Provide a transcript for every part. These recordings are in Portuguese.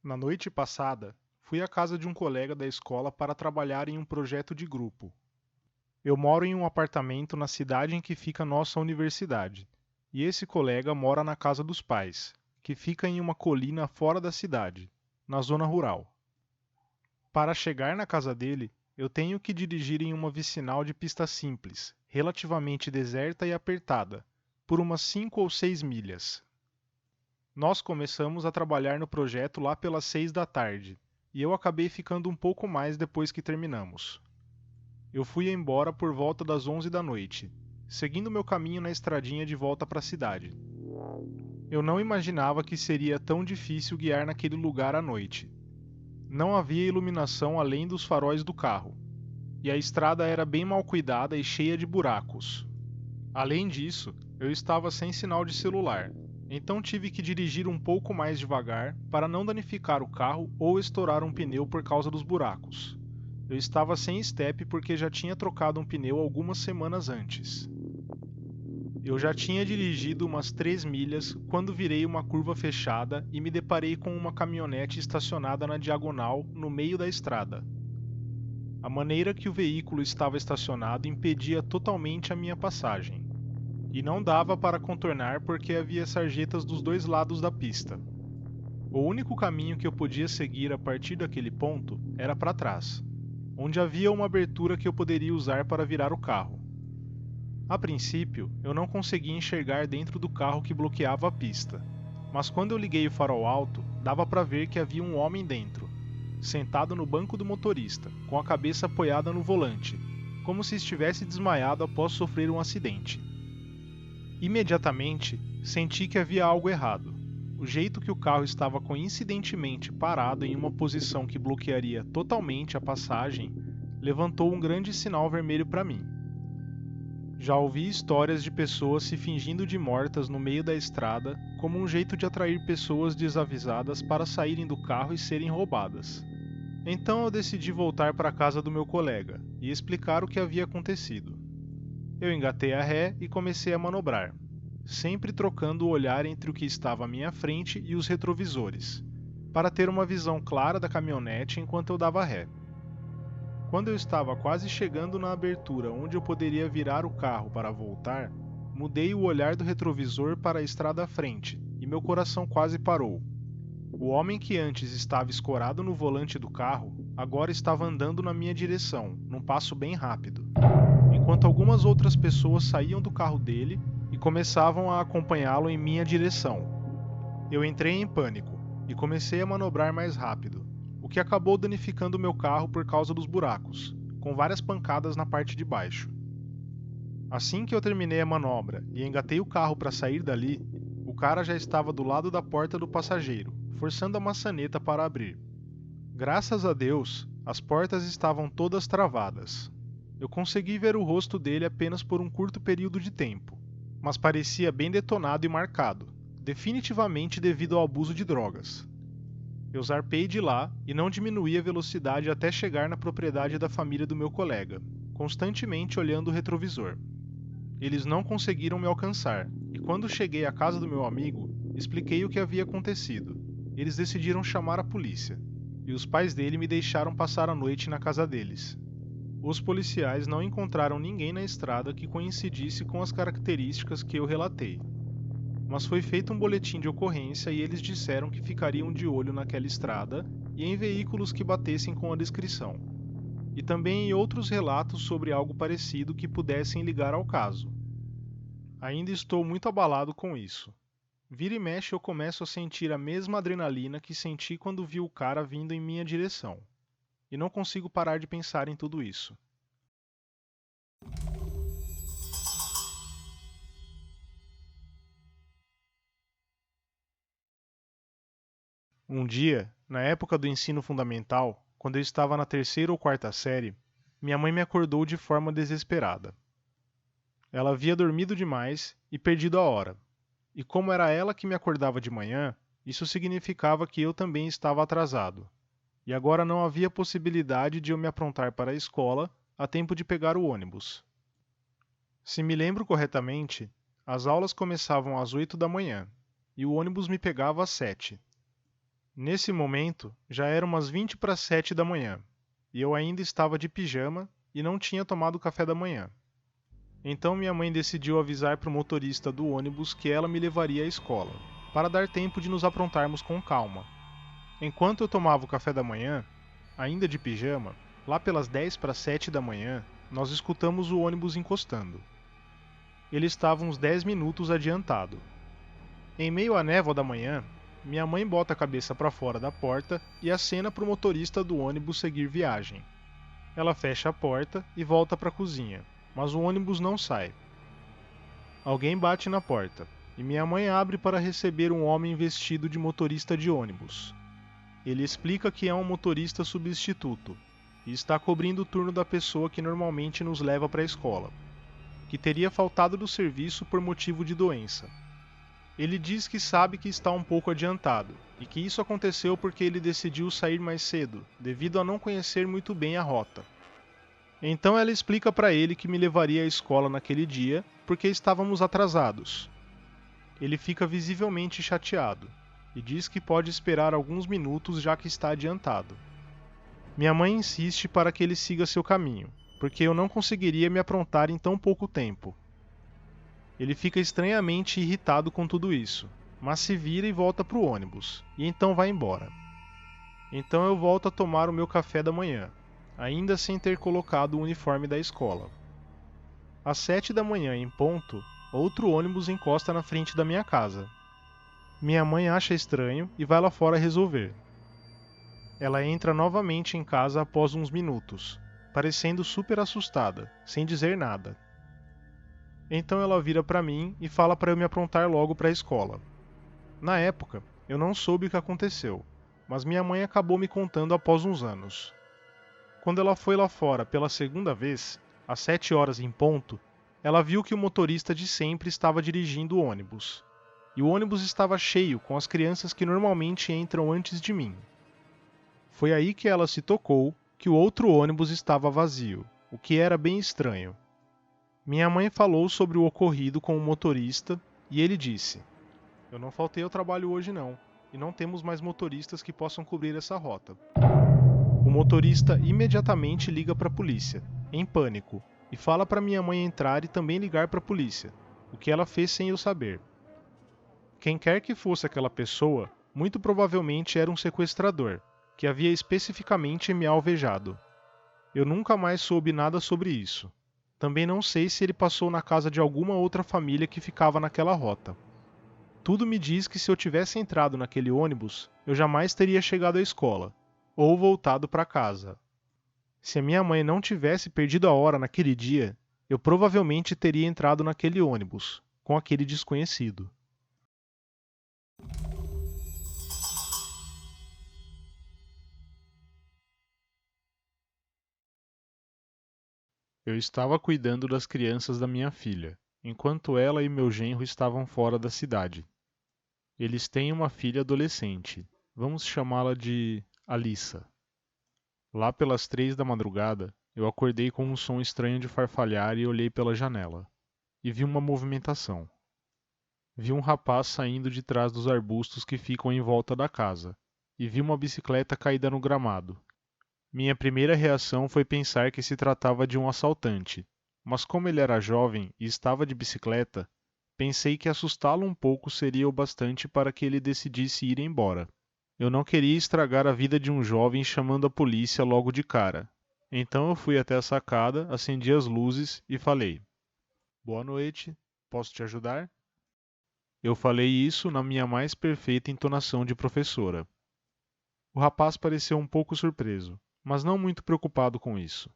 Na noite passada, fui à casa de um colega da escola para trabalhar em um projeto de grupo. Eu moro em um apartamento na cidade em que fica nossa universidade, e esse colega mora na casa dos pais, que fica em uma colina fora da cidade, na zona rural. Para chegar na casa dele, eu tenho que dirigir em uma vicinal de pista simples, relativamente deserta e apertada, por umas 5 ou 6 milhas. Nós começamos a trabalhar no projeto lá pelas 6 da tarde, e eu acabei ficando um pouco mais depois que terminamos. Eu fui embora por volta das 11 da noite, seguindo meu caminho na estradinha de volta para a cidade. Eu não imaginava que seria tão difícil guiar naquele lugar à noite. Não havia iluminação além dos faróis do carro, e a estrada era bem mal cuidada e cheia de buracos. Além disso, eu estava sem sinal de celular, então tive que dirigir um pouco mais devagar para não danificar o carro ou estourar um pneu por causa dos buracos. Eu estava sem estepe porque já tinha trocado um pneu algumas semanas antes. Eu já tinha dirigido umas 3 milhas quando virei uma curva fechada e me deparei com uma caminhonete estacionada na diagonal no meio da estrada. A maneira que o veículo estava estacionado impedia totalmente a minha passagem. E não dava para contornar porque havia sarjetas dos dois lados da pista. O único caminho que eu podia seguir a partir daquele ponto era para trás, onde havia uma abertura que eu poderia usar para virar o carro. A princípio, eu não conseguia enxergar dentro do carro que bloqueava a pista, mas quando eu liguei o farol alto, dava para ver que havia um homem dentro, sentado no banco do motorista, com a cabeça apoiada no volante, como se estivesse desmaiado após sofrer um acidente. Imediatamente, senti que havia algo errado. O jeito que o carro estava coincidentemente parado em uma posição que bloquearia totalmente a passagem levantou um grande sinal vermelho para mim. Já ouvi histórias de pessoas se fingindo de mortas no meio da estrada como um jeito de atrair pessoas desavisadas para saírem do carro e serem roubadas. Então eu decidi voltar para a casa do meu colega e explicar o que havia acontecido. Eu engatei a ré e comecei a manobrar, sempre trocando o olhar entre o que estava à minha frente e os retrovisores, para ter uma visão clara da caminhonete enquanto eu dava ré. Quando eu estava quase chegando na abertura onde eu poderia virar o carro para voltar, mudei o olhar do retrovisor para a estrada à frente e meu coração quase parou. O homem que antes estava escorado no volante do carro, agora estava andando na minha direção, num passo bem rápido, enquanto algumas outras pessoas saíam do carro dele e começavam a acompanhá-lo em minha direção. Eu entrei em pânico e comecei a manobrar mais rápido, o que acabou danificando meu carro por causa dos buracos, com várias pancadas na parte de baixo. Assim que eu terminei a manobra e engatei o carro para sair dali, o cara já estava do lado da porta do passageiro, forçando a maçaneta para abrir. Graças a Deus, as portas estavam todas travadas. Eu consegui ver o rosto dele apenas por um curto período de tempo, mas parecia bem detonado e marcado, definitivamente devido ao abuso de drogas. Eu zarpei de lá e não diminuí a velocidade até chegar na propriedade da família do meu colega, constantemente olhando o retrovisor. Eles não conseguiram me alcançar, e quando cheguei à casa do meu amigo, expliquei o que havia acontecido. Eles decidiram chamar a polícia, e os pais dele me deixaram passar a noite na casa deles. Os policiais não encontraram ninguém na estrada que coincidisse com as características que eu relatei. Mas foi feito um boletim de ocorrência e eles disseram que ficariam de olho naquela estrada e em veículos que batessem com a descrição, e também em outros relatos sobre algo parecido que pudessem ligar ao caso. Ainda estou muito abalado com isso. Vira e mexe eu começo a sentir a mesma adrenalina que senti quando vi o cara vindo em minha direção, e não consigo parar de pensar em tudo isso. Um dia, na época do ensino fundamental, quando eu estava na terceira ou quarta série, minha mãe me acordou de forma desesperada. Ela havia dormido demais e perdido a hora, e como era ela que me acordava de manhã, isso significava que eu também estava atrasado, e agora não havia possibilidade de eu me aprontar para a escola a tempo de pegar o ônibus. Se me lembro corretamente, as aulas começavam às 8 da manhã, e o ônibus me pegava às 7. Nesse momento, já eram umas 20 para 7 da manhã, e eu ainda estava de pijama e não tinha tomado café da manhã. Então minha mãe decidiu avisar para o motorista do ônibus que ela me levaria à escola, para dar tempo de nos aprontarmos com calma. Enquanto eu tomava o café da manhã, ainda de pijama, lá pelas 10 para 7 da manhã, nós escutamos o ônibus encostando. Ele estava uns 10 minutos adiantado. Em meio à névoa da manhã, minha mãe bota a cabeça para fora da porta e acena para o motorista do ônibus seguir viagem. Ela fecha a porta e volta para a cozinha, mas o ônibus não sai. Alguém bate na porta, e minha mãe abre para receber um homem vestido de motorista de ônibus. Ele explica que é um motorista substituto, e está cobrindo o turno da pessoa que normalmente nos leva para a escola, que teria faltado do serviço por motivo de doença. Ele diz que sabe que está um pouco adiantado, e que isso aconteceu porque ele decidiu sair mais cedo, devido a não conhecer muito bem a rota. Então ela explica para ele que me levaria à escola naquele dia, porque estávamos atrasados. Ele fica visivelmente chateado, e diz que pode esperar alguns minutos já que está adiantado. Minha mãe insiste para que ele siga seu caminho, porque eu não conseguiria me aprontar em tão pouco tempo. Ele fica estranhamente irritado com tudo isso, mas se vira e volta para o ônibus, e então vai embora. Então eu volto a tomar o meu café da manhã, ainda sem ter colocado o uniforme da escola. Às 7 da manhã em ponto, outro ônibus encosta na frente da minha casa. Minha mãe acha estranho e vai lá fora resolver. Ela entra novamente em casa após uns minutos, parecendo super assustada, sem dizer nada. Então ela vira para mim e fala para eu me aprontar logo para a escola. Na época, eu não soube o que aconteceu, mas minha mãe acabou me contando após uns anos. Quando ela foi lá fora pela segunda vez, às 7 horas em ponto, ela viu que o motorista de sempre estava dirigindo o ônibus. E o ônibus estava cheio com as crianças que normalmente entram antes de mim. Foi aí que ela se tocou que o outro ônibus estava vazio, o que era bem estranho. Minha mãe falou sobre o ocorrido com o motorista e ele disse: "Eu não faltei ao trabalho hoje não, e não temos mais motoristas que possam cobrir essa rota." O motorista imediatamente liga para a polícia, em pânico, e fala para minha mãe entrar e também ligar para a polícia, o que ela fez sem eu saber. Quem quer que fosse aquela pessoa, muito provavelmente era um sequestrador, que havia especificamente me alvejado. Eu nunca mais soube nada sobre isso. Também não sei se ele passou na casa de alguma outra família que ficava naquela rota. Tudo me diz que se eu tivesse entrado naquele ônibus, eu jamais teria chegado à escola, ou voltado para casa. Se a minha mãe não tivesse perdido a hora naquele dia, eu provavelmente teria entrado naquele ônibus, com aquele desconhecido. Eu estava cuidando das crianças da minha filha, enquanto ela e meu genro estavam fora da cidade. Eles têm uma filha adolescente. Vamos chamá-la de Alissa. Lá pelas 3 da madrugada, eu acordei com um som estranho de farfalhar e olhei pela janela. E vi uma movimentação. Vi um rapaz saindo de trás dos arbustos que ficam em volta da casa. E vi uma bicicleta caída no gramado. Minha primeira reação foi pensar que se tratava de um assaltante, mas como ele era jovem e estava de bicicleta, pensei que assustá-lo um pouco seria o bastante para que ele decidisse ir embora. Eu não queria estragar a vida de um jovem chamando a polícia logo de cara. Então eu fui até a sacada, acendi as luzes e falei: "Boa noite, posso te ajudar?" Eu falei isso na minha mais perfeita entonação de professora. O rapaz pareceu um pouco surpreso, mas não muito preocupado com isso.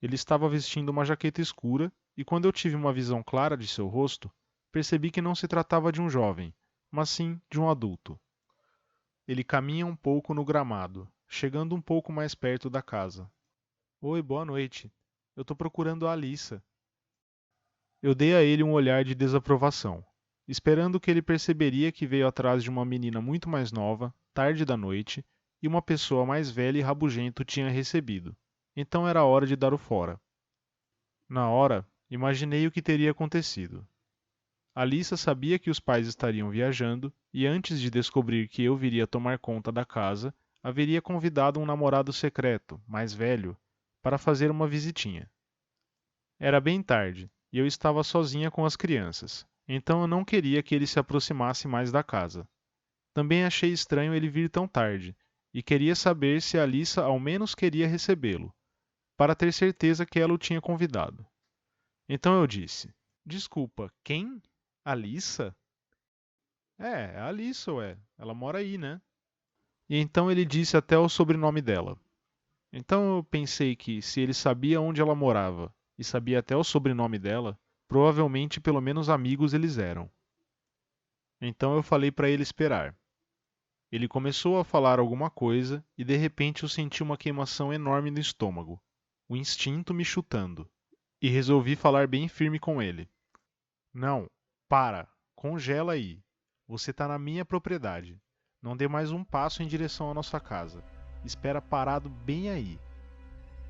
Ele estava vestindo uma jaqueta escura e quando eu tive uma visão clara de seu rosto, percebi que não se tratava de um jovem, mas sim de um adulto. Ele caminha um pouco no gramado, chegando um pouco mais perto da casa. "Oi, boa noite. Eu estou procurando a Alissa." Eu dei a ele um olhar de desaprovação, esperando que ele perceberia que veio atrás de uma menina muito mais nova, tarde da noite, e uma pessoa mais velha e rabugenta o tinha recebido. Então era hora de dar o fora. Na hora, imaginei o que teria acontecido. Alissa sabia que os pais estariam viajando e, antes de descobrir que eu viria tomar conta da casa, haveria convidado um namorado secreto, mais velho, para fazer uma visitinha. Era bem tarde e eu estava sozinha com as crianças, então eu não queria que ele se aproximasse mais da casa. Também achei estranho ele vir tão tarde e queria saber se Alissa ao menos queria recebê-lo, para ter certeza que ela o tinha convidado. Então eu disse: Desculpa, quem? Alissa? É a Alissa, ué. Ela mora aí, né? E então ele disse até o sobrenome dela. Então eu pensei que, se ele sabia onde ela morava e sabia até o sobrenome dela, provavelmente pelo menos amigos eles eram. Então eu falei para ele esperar. Ele começou a falar alguma coisa e de repente eu senti uma queimação enorme no estômago, o instinto me chutando, e resolvi falar bem firme com ele. Não, para, congela aí. Você está na minha propriedade. Não dê mais um passo em direção à nossa casa. Espera parado bem aí.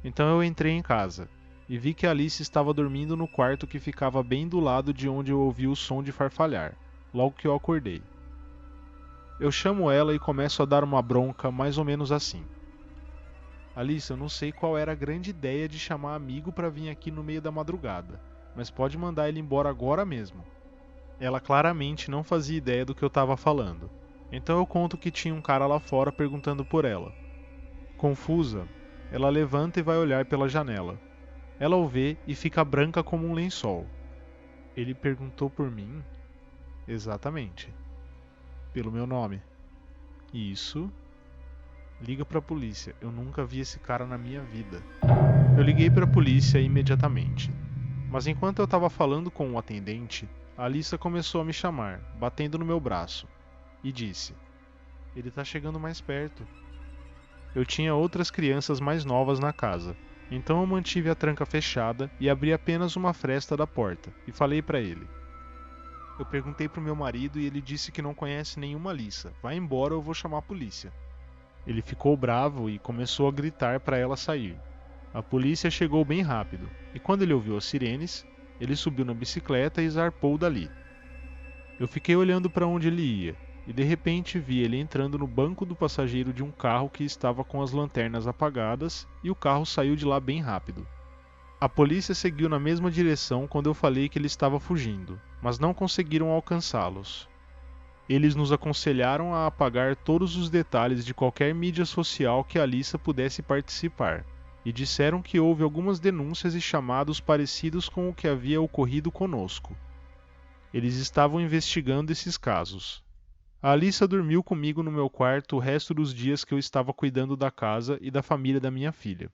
Então eu entrei em casa e vi que Alice estava dormindo no quarto que ficava bem do lado de onde eu ouvi o som de farfalhar, logo que eu acordei. Eu chamo ela e começo a dar uma bronca mais ou menos assim. Alice, eu não sei qual era a grande ideia de chamar amigo para vir aqui no meio da madrugada, mas pode mandar ele embora agora mesmo. Ela claramente não fazia ideia do que eu estava falando, então eu conto que tinha um cara lá fora perguntando por ela. Confusa, ela levanta e vai olhar pela janela. Ela o vê e fica branca como um lençol. Ele perguntou por mim? Exatamente. Pelo meu nome. Isso. Liga pra polícia. Eu nunca vi esse cara na minha vida. Eu liguei pra polícia imediatamente. Mas enquanto eu estava falando com o atendente, a Alissa começou a me chamar, batendo no meu braço, e disse: Ele tá chegando mais perto. Eu tinha outras crianças mais novas na casa, então eu mantive a tranca fechada e abri apenas uma fresta da porta, e falei pra ele. Eu perguntei pro meu marido e ele disse que não conhece nenhuma Alissa. Vai embora ou eu vou chamar a polícia. Ele ficou bravo e começou a gritar para ela sair. A polícia chegou bem rápido, e quando ele ouviu as sirenes, ele subiu na bicicleta e zarpou dali. Eu fiquei olhando para onde ele ia, e de repente vi ele entrando no banco do passageiro de um carro que estava com as lanternas apagadas, e o carro saiu de lá bem rápido. A polícia seguiu na mesma direção quando eu falei que ele estava fugindo, mas não conseguiram alcançá-los. Eles nos aconselharam a apagar todos os detalhes de qualquer mídia social que a Alissa pudesse participar, e disseram que houve algumas denúncias e chamados parecidos com o que havia ocorrido conosco. Eles estavam investigando esses casos. A Alissa dormiu comigo no meu quarto o resto dos dias que eu estava cuidando da casa e da família da minha filha.